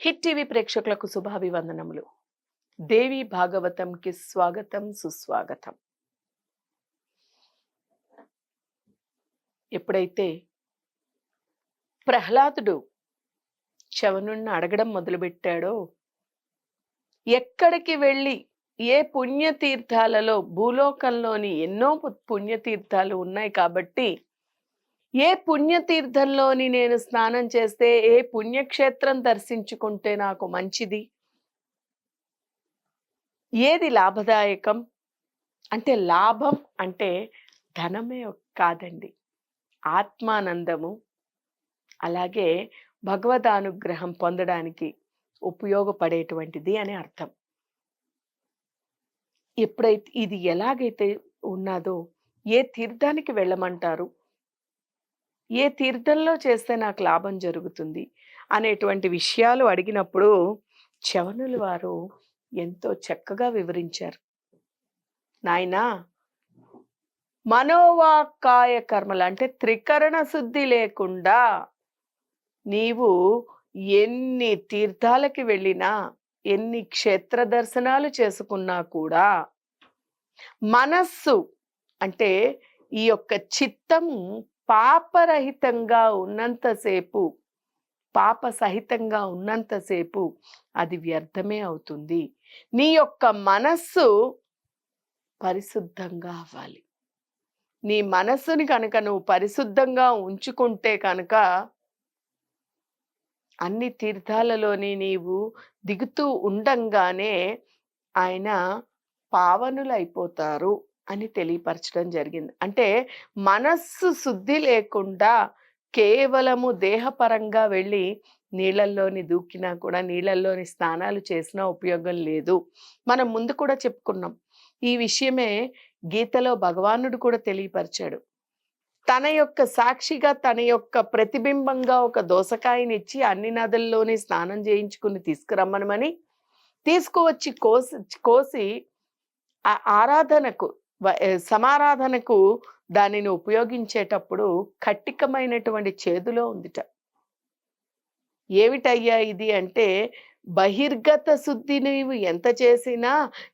Hit TV ప్రేక్షకులకు శుభాభివందనములు. దేవి భాగవతంకి స్వాగతం సుస్వాగతం. ఎప్పుడైతే ప్రహ్లాదుడు శవనుణ్ణి అడగడం మొదలుపెట్టాడో, ఎక్కడికి వెళ్ళి ఏ పుణ్యతీర్థాలలో భూలోకంలోని ఎన్నో పుణ్యతీర్థాలు ఉన్నాయి కాబట్టి ఏ పుణ్యతీర్థంలోని నేను స్నానం చేస్తే ఏ పుణ్యక్షేత్రం దర్శించుకుంటే నాకు మంచిది, ఏది లాభదాయకం అంటే, లాభం అంటే ధనమే కాదండి, ఆత్మానందము, అలాగే భగవదానుగ్రహం పొందడానికి ఉపయోగపడేటువంటిది అని అర్థం. ఎప్పుడైతే ఇది ఎలాగైతే ఉన్నదో, ఏ తీర్థానికి వెళ్ళమంటారు, ఏ తీర్థంలో చేస్తే నాకు లాభం జరుగుతుంది అనేటువంటి విషయాలు అడిగినప్పుడు చవనుల వారు ఎంతో చక్కగా వివరించారు. నాయనా, మనోవాక్కాయ కర్మలు అంటే త్రికరణ శుద్ధి లేకుండా నీవు ఎన్ని తీర్థాలకి వెళ్ళినా, ఎన్ని క్షేత్ర దర్శనాలు చేసుకున్నా కూడా మనస్సు అంటే ఈ యొక్క చిత్తము పాపరహితంగా ఉన్నంతసేపు, పాప సహితంగా ఉన్నంతసేపు అది వ్యర్థమే అవుతుంది. నీ యొక్క మనస్సు పరిశుద్ధంగా అవ్వాలి. నీ మనస్సుని కనుక నువ్వు పరిశుద్ధంగా ఉంచుకుంటే కనుక అన్ని తీర్థాలలోని నీవు దిగుతూ ఉండంగానే ఆయన పావనులైపోతారు అని తెలియపరచడం జరిగింది. అంటే మనస్సు శుద్ధి లేకుండా కేవలము దేహపరంగా వెళ్ళి నీళ్ళల్లోని దూకినా కూడా, నీళ్ళల్లోని స్నానాలు చేసినా ఉపయోగం లేదు. మనం ముందు కూడా చెప్పుకున్నాం ఈ విషయమే. గీతలో భగవానుడు కూడా తెలియపరిచాడు. తన యొక్క సాక్షిగా, తన యొక్క ప్రతిబింబంగా ఒక దోసకాయనిచ్చి అన్ని నదుల్లోని స్నానం చేయించుకుని తీసుకురమ్మనమని, తీసుకువచ్చి కోసి ఆరాధనకు, సమారాధనకు దానిని ఉపయోగించేటప్పుడు కట్టికమైనటువంటి చేదులో ఉందిట. ఏమిటయ్యా ఇది అంటే, బహిర్గత శుద్ధి నీవు ఎంత చేసినా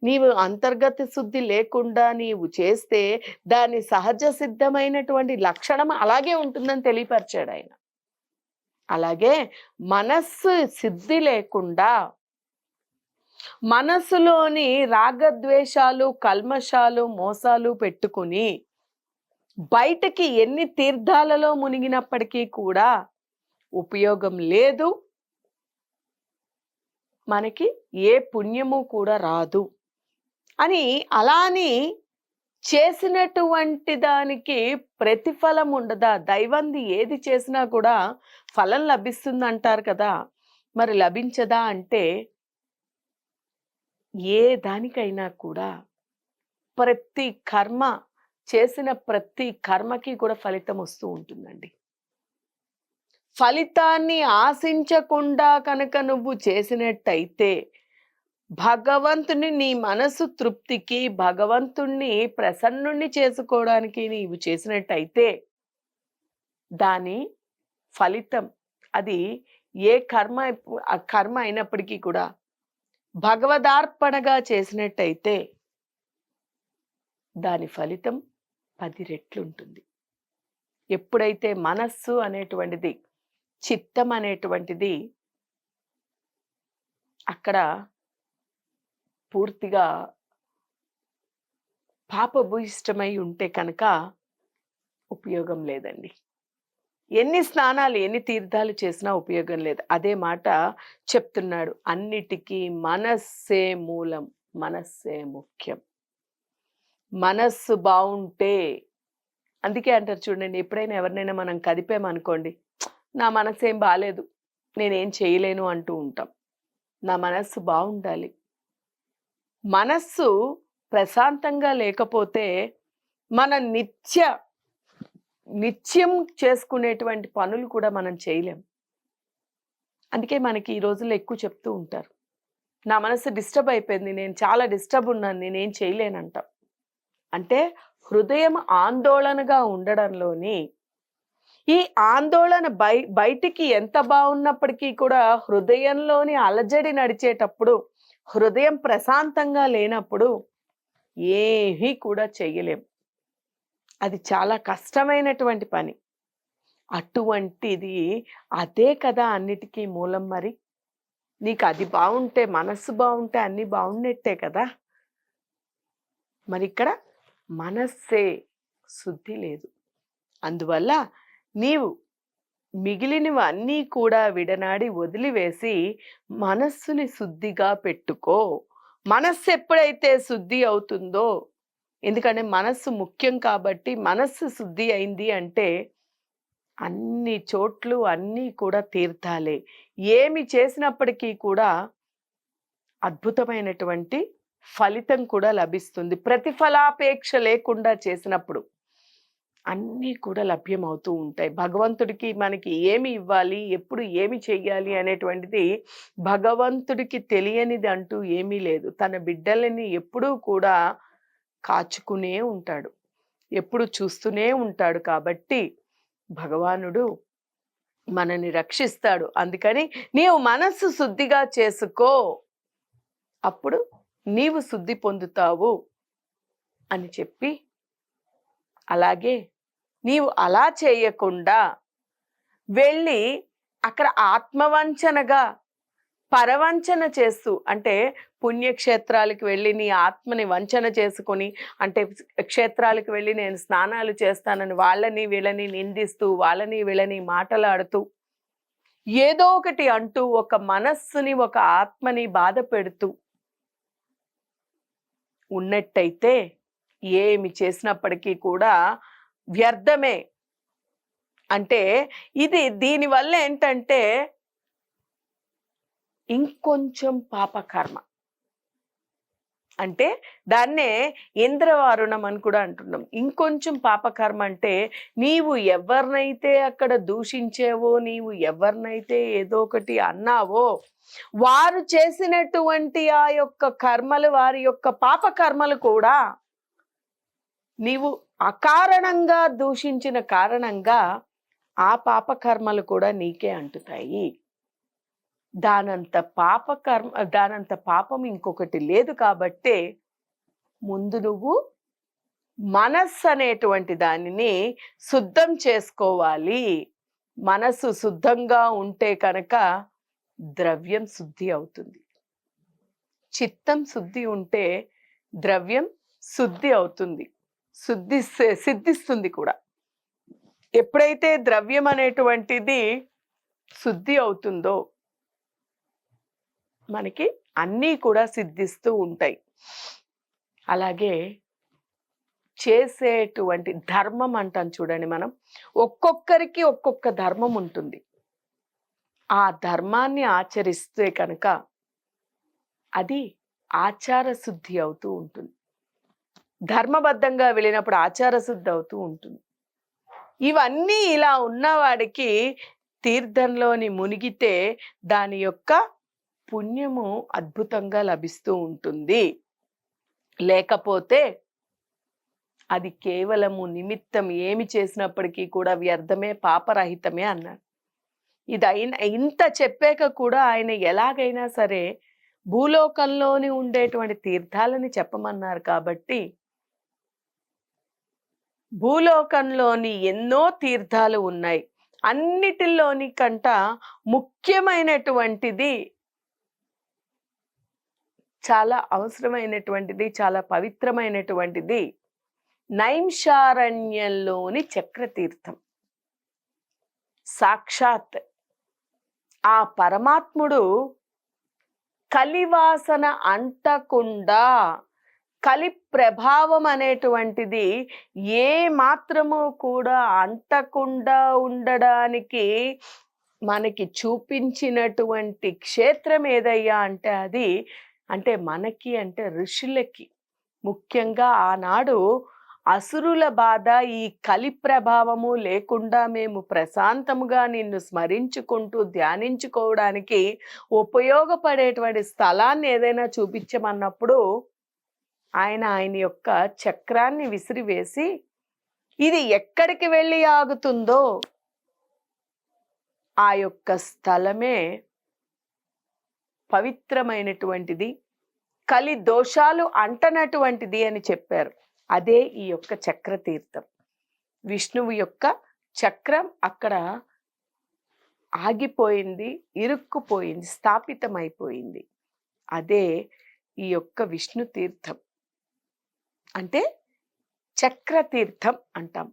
నీవు అంతర్గత శుద్ధి లేకుండా నీవు చేస్తే దాని సహజ సిద్ధమైనటువంటి లక్షణం అలాగే ఉంటుందని తెలియపరిచాడు ఆయన. అలాగే మనస్సు సిద్ధి లేకుండా, మనసులోని రాగద్వేషాలు, కల్మషాలు, మోసాలు పెట్టుకుని బయటకి ఎన్ని తీర్థాలలో మునిగినప్పటికీ కూడా ఉపయోగం లేదు, మనకి ఏ పుణ్యము కూడా రాదు అని. అలాని చేసినటువంటి దానికి ప్రతిఫలం ఉండదా? దైవంది ఏది చేసినా కూడా ఫలం లభిస్తుంది అంటారు కదా, మరి లభించదా అంటే, ఏ దానికైనా కూడా ప్రతి కర్మ, చేసిన ప్రతి కర్మకి కూడా ఫలితం వస్తూ ఉంటుందండి. ఫలితాన్ని ఆశించకుండా కనుక నువ్వు చేసినట్టయితే, భగవంతుని నీ మనసు తృప్తికి, భగవంతుణ్ణి ప్రసన్నుణ్ణి చేసుకోవడానికి నీవు చేసినట్టయితే దాని ఫలితం, అది ఏ కర్మ అయినప్పటికీ కూడా భగవదార్పణగా చేసినట్టయితే దాని ఫలితం 10 రెట్లు ఉంటుంది. ఎప్పుడైతే మనస్సు అనేటువంటిది, చిత్తం అనేటువంటిది అక్కడ పూర్తిగా పాపభూయిష్టమై ఉంటే కనుక ఉపయోగం లేదండి. ఎన్ని స్నానాలు, ఎన్ని తీర్థాలు చేసినా ఉపయోగం లేదు. అదే మాట చెప్తున్నాడు. అన్నిటికీ మనస్సే మూలం, మనస్సే ముఖ్యం. మనస్సు బాగుంటే, అందుకే అంటారు చూడండి, ఎప్పుడైనా ఎవరినైనా మనం కదిపామనుకోండి, నా మనస్సు ఏం బాగాలేదు, నేనేం చేయలేను అంటూ ఉంటాం. నా మనస్సు బాగుండాలి. మనస్సు ప్రశాంతంగా లేకపోతే మన నిత్యం చేసుకునేటువంటి పనులు కూడా మనం చేయలేం. అందుకే మనకి ఈ రోజుల్లో ఎక్కువ చెప్తూ ఉంటారు, నా మనసు డిస్టర్బ్ అయిపోయింది, నేను చాలా డిస్టర్బ్ ఉన్నాను, నేనేం చేయలేనంటాం. అంటే హృదయం ఆందోళనగా ఉండడంలోని ఈ ఆందోళన బయటికి ఎంత బాగున్నప్పటికీ కూడా హృదయంలోని అలజడి నడిచేటప్పుడు, హృదయం ప్రశాంతంగా లేనప్పుడు ఏమీ కూడా చెయ్యలేం. అది చాలా కష్టమైనటువంటి పని. అటువంటిది అదే కదా అన్నిటికీ మూలం మరి. నీకు అది బావుంటే, మనస్సు బావుంటే అన్నీ బావున్నట్టే కదా! మరిక్కడ మనస్సే శుద్ధి లేదు. అందువల్ల నీవు మిగిలినవన్నీ కూడా విడనాడి వదిలివేసి మనస్సుని శుద్ధిగా పెట్టుకో. మనస్సు ఎప్పుడైతే శుద్ధి అవుతుందో, ఎందుకంటే మనస్సు ముఖ్యం కాబట్టి, మనస్సు శుద్ధి అయింది అంటే అన్ని చోట్లు అన్నీ కూడా తీర్థాలే. ఏమి చేసినప్పటికీ కూడా అద్భుతమైనటువంటి ఫలితం కూడా లభిస్తుంది. ప్రతిఫలాపేక్ష లేకుండా చేసినప్పుడు అన్నీ కూడా లభ్యమవుతూ ఉంటాయి. భగవంతుడికి మనకి ఏమి ఇవ్వాలి, ఎప్పుడు ఏమి చెయ్యాలి అనేటువంటిది భగవంతుడికి తెలియనిది అంటూ ఏమీ లేదు. తన బిడ్డలని ఎప్పుడూ కూడా కాచుకునే ఉంటాడు, ఎప్పుడు చూస్తూనే ఉంటాడు. కాబట్టి భగవానుడు మనని రక్షిస్తాడు. అందుకని నీవు మనస్సు శుద్ధిగా చేసుకో, అప్పుడు నీవు శుద్ధి పొందుతావు అని చెప్పి, అలాగే నీవు అలా చేయకుండా వెళ్ళి అక్కడ ఆత్మవంచనగా పరవంచన చేస్తూ, అంటే పుణ్యక్షేత్రాలకు వెళ్ళి నీ ఆత్మని వంచన చేసుకొని, అంటే క్షేత్రాలకు వెళ్ళి నేను స్నానాలు చేస్తానని వాళ్ళని వీళ్ళని నిందిస్తూ, వాళ్ళని వీళ్ళని మాటలాడుతూ, ఏదో ఒకటి అంటూ ఒక మనస్సుని ఒక ఆత్మని బాధ పెడుతూ ఉన్నట్టయితే ఏమి చేసినప్పటికీ కూడా వ్యర్థమే. అంటే ఇది దీనివల్ల ఏంటంటే ఇంకొంచెం పాపకర్మ, అంటే దాన్నే ఇంద్రవారుణం అని కూడా అంటున్నాం. ఇంకొంచెం పాపకర్మ అంటే నీవు ఎవరినైతే అక్కడ దూషించేవో, నీవు ఎవరినైతే ఏదో ఒకటి అన్నావో, వారు చేసినటువంటి ఆ యొక్క కర్మలు, వారి యొక్క పాపకర్మలు కూడా నీవు అకారణంగా దూషించిన కారణంగా ఆ పాపకర్మలు కూడా నీకే అంటుతాయి. దానంత పాపం ఇంకొకటి లేదు. కాబట్టే ముందు నువ్వు మనస్సు అనేటువంటి దానిని శుద్ధం చేసుకోవాలి. మనస్సు శుద్ధంగా ఉంటే కనుక ద్రవ్యం శుద్ధి అవుతుంది. చిత్తం శుద్ధి ఉంటే ద్రవ్యం శుద్ధి అవుతుంది, సిద్ధిస్తుంది కూడా. ఎప్పుడైతే ద్రవ్యం అనేటువంటిది శుద్ధి అవుతుందో మనకి అన్నీ కూడా సిద్ధిస్తూ ఉంటాయి. అలాగే చేసేటువంటి ధర్మం అంటాం చూడండి, మనం ఒక్కొక్కరికి ఒక్కొక్క ధర్మం ఉంటుంది. ఆ ధర్మాన్ని ఆచరిస్తే కనుక అది ఆచార శుద్ధి అవుతూ ఉంటుంది. ధర్మబద్ధంగా వెళ్ళినప్పుడు ఆచార శుద్ధి అవుతూ ఉంటుంది. ఇవన్నీ ఇలా ఉన్నవాడికి తీర్థంలోని మునిగితే దాని యొక్క పుణ్యము అద్భుతంగా లభిస్తూ ఉంటుంది. లేకపోతే అది కేవలము నిమిత్తం, ఏమి చేసినప్పటికీ కూడా వ్యర్థమే, పాపరహితమే అన్నాడు. ఇంత చెప్పాక కూడా ఆయన ఎలాగైనా సరే భూలోకంలోని ఉండేటువంటి తీర్థాలని చెప్పమన్నారు. కాబట్టి భూలోకంలోని ఎన్నో తీర్థాలు ఉన్నాయి. అన్నిటిలోని కంట ముఖ్యమైనటువంటిది, చాలా అవసరమైనటువంటిది, చాలా పవిత్రమైనటువంటిది నైమిషారణ్యంలోని చక్రతీర్థం. సాక్షాత్ ఆ పరమాత్ముడు కలివాసన అంటకుండా, కలి ప్రభావం అనేటువంటిది ఏ మాత్రము కూడా అంటకుండా ఉండడానికి మనకి చూపించినటువంటి క్షేత్రం ఏదయ్యా అంటే అది, అంటే మనకి అంటే ఋషులకి, ముఖ్యంగా ఆనాడు అసురుల బాధ, ఈ కలి ప్రభావము లేకుండా మేము ప్రశాంతముగా నిన్ను స్మరించుకుంటూ ధ్యానించుకోవడానికి ఉపయోగపడేటువంటి స్థలాన్ని ఏదైనా చూపించమన్నప్పుడు ఆయన యొక్క చక్రాన్ని విసిరివేసి ఇది ఎక్కడికి వెళ్ళి ఆగుతుందో ఆ యొక్క స్థలమే పవిత్రమైనటువంటిది, కలి దోషాలు అంటనటువంటిది అని చెప్పారు. అదే ఈ యొక్క చక్రతీర్థం. విష్ణువు యొక్క చక్రం అక్కడ ఆగిపోయింది, ఇరుక్కుపోయింది, స్థాపితమైపోయింది. అదే ఈ యొక్క విష్ణు తీర్థం అంటే చక్రతీర్థం అంటాం.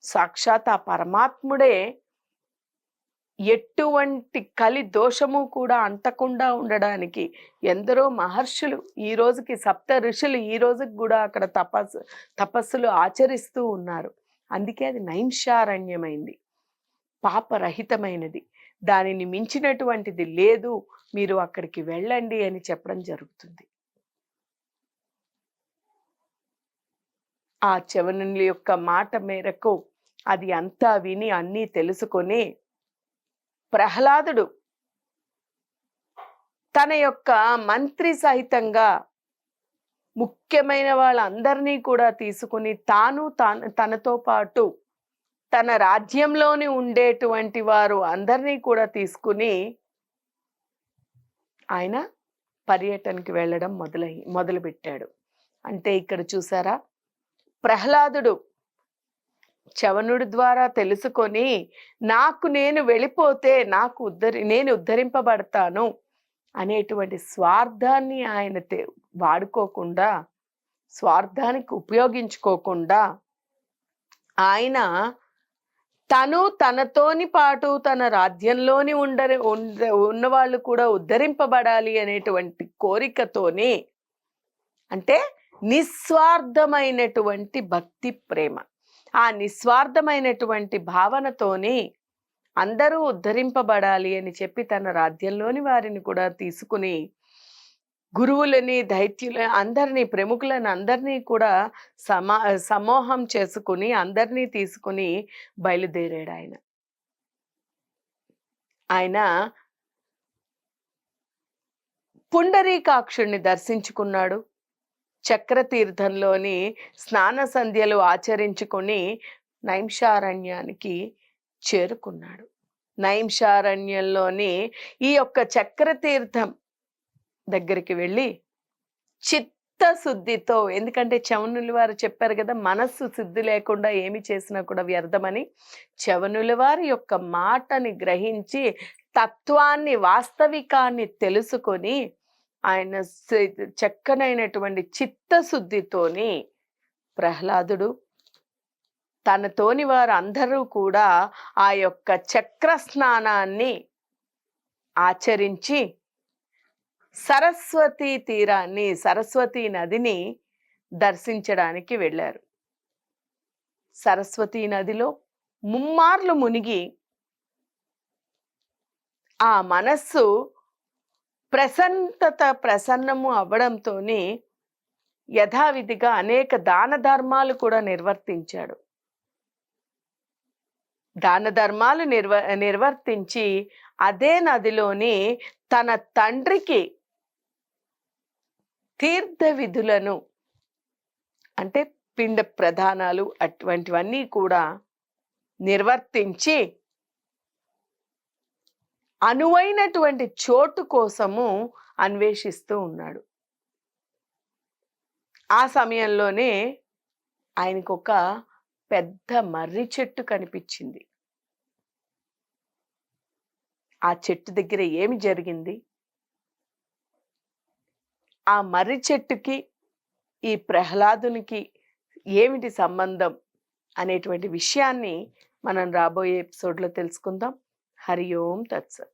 సాక్షాత్ ఆ పరమాత్ముడే ఎటువంటి కలి దోషము కూడా అంటకుండా ఉండడానికి ఎందరో మహర్షులు ఈ రోజుకి, సప్త ఋషులు ఈ రోజుకి కూడా అక్కడ తపస్సులు ఆచరిస్తూ ఉన్నారు. అందుకే అది నైంషారణ్యమైంది, పాపరహితమైనది. దానిని మించినటువంటిది లేదు, మీరు అక్కడికి వెళ్ళండి అని చెప్పడం జరుగుతుంది. ఆ చవనుని యొక్క మాట మేరకు అది అంతా విని అన్నీ తెలుసుకొని ప్రహ్లాదుడు తన యొక్క మంత్రి సహితంగా ముఖ్యమైన వాళ్ళందరినీ కూడా తీసుకుని తనతో పాటు తన రాజ్యంలోని ఉండేటువంటి వారు అందరినీ కూడా తీసుకుని ఆయన పర్యటనకి వెళ్ళడం మొదలుపెట్టాడు. అంటే ఇక్కడ చూసారా, ప్రహ్లాదుడు చవనుడి ద్వారా తెలుసుకొని నేను వెళ్ళిపోతే నేను ఉద్ధరింపబడతాను అనేటువంటి స్వార్థాన్ని ఆయన వాడుకోకుండా, స్వార్థానికి ఉపయోగించుకోకుండా ఆయన తనతోని పాటు తన రాజ్యంలోని ఉన్నవాళ్ళు కూడా ఉద్ధరింపబడాలి అనేటువంటి కోరికతోని, అంటే నిస్వార్థమైనటువంటి భక్తి ప్రేమ, ఆ నిస్వార్థమైనటువంటి భావనతోని అందరూ ఉద్ధరింపబడాలి అని చెప్పి తన రాజ్యంలోని వారిని కూడా తీసుకుని గురువులని, దైత్యులని, అందరినీ, ప్రముఖులను అందరినీ కూడా సమూహం చేసుకుని అందరినీ తీసుకుని బయలుదేరాడు. ఆయన పుండరీకాక్షుణ్ణి దర్శించుకున్నాడు. చక్రతీర్థంలోని స్నాన సంధ్యలు ఆచరించుకొని నైంషారణ్యానికి చేరుకున్నాడు. నైంషారణ్యంలోని ఈ యొక్క చక్రతీర్థం దగ్గరికి వెళ్ళి చిత్తశుద్ధితో, ఎందుకంటే చవనుల వారు చెప్పారు కదా, మనస్సు శుద్ధి లేకుండా ఏమి చేసినా కూడా వ్యర్థమని. చవనుల వారి యొక్క మాటని గ్రహించి తత్వాన్ని, వాస్తవికాన్ని తెలుసుకొని ఆయన చక్కనైనటువంటి చిత్తశుద్ధితోని ప్రహ్లాదుడు తనతోని వారు అందరూ కూడా ఆ యొక్క చక్ర స్నానాన్ని ఆచరించి సరస్వతీ తీరాన్ని, సరస్వతీ నదిని దర్శించడానికి వెళ్ళారు. సరస్వతీ నదిలో ముమ్మార్లు మునిగి ఆ మనస్సు ప్రసన్నము అవ్వడంతో యథావిధిగా అనేక దాన ధర్మాలు కూడా నిర్వర్తించాడు. దాన ధర్మాలు నిర్వర్తించి అదే నదిలోని తన తండ్రికి తీర్థ విధులను, అంటే పిండ ప్రధానాలు అటువంటివన్నీ కూడా నిర్వర్తించి అనువైనటువంటి చోటు కోసము అన్వేషిస్తూ ఉన్నాడు. ఆ సమయంలోనే ఆయనకు ఒక పెద్ద మర్రి చెట్టు కనిపించింది. ఆ చెట్టు దగ్గర ఏమి జరిగింది, ఆ మర్రి చెట్టుకి ఈ ప్రహ్లాదునికి ఏమిటి సంబంధం అనేటువంటి విషయాన్ని మనం రాబోయే ఎపిసోడ్లో తెలుసుకుందాం. హరి ఓం తత్సత్.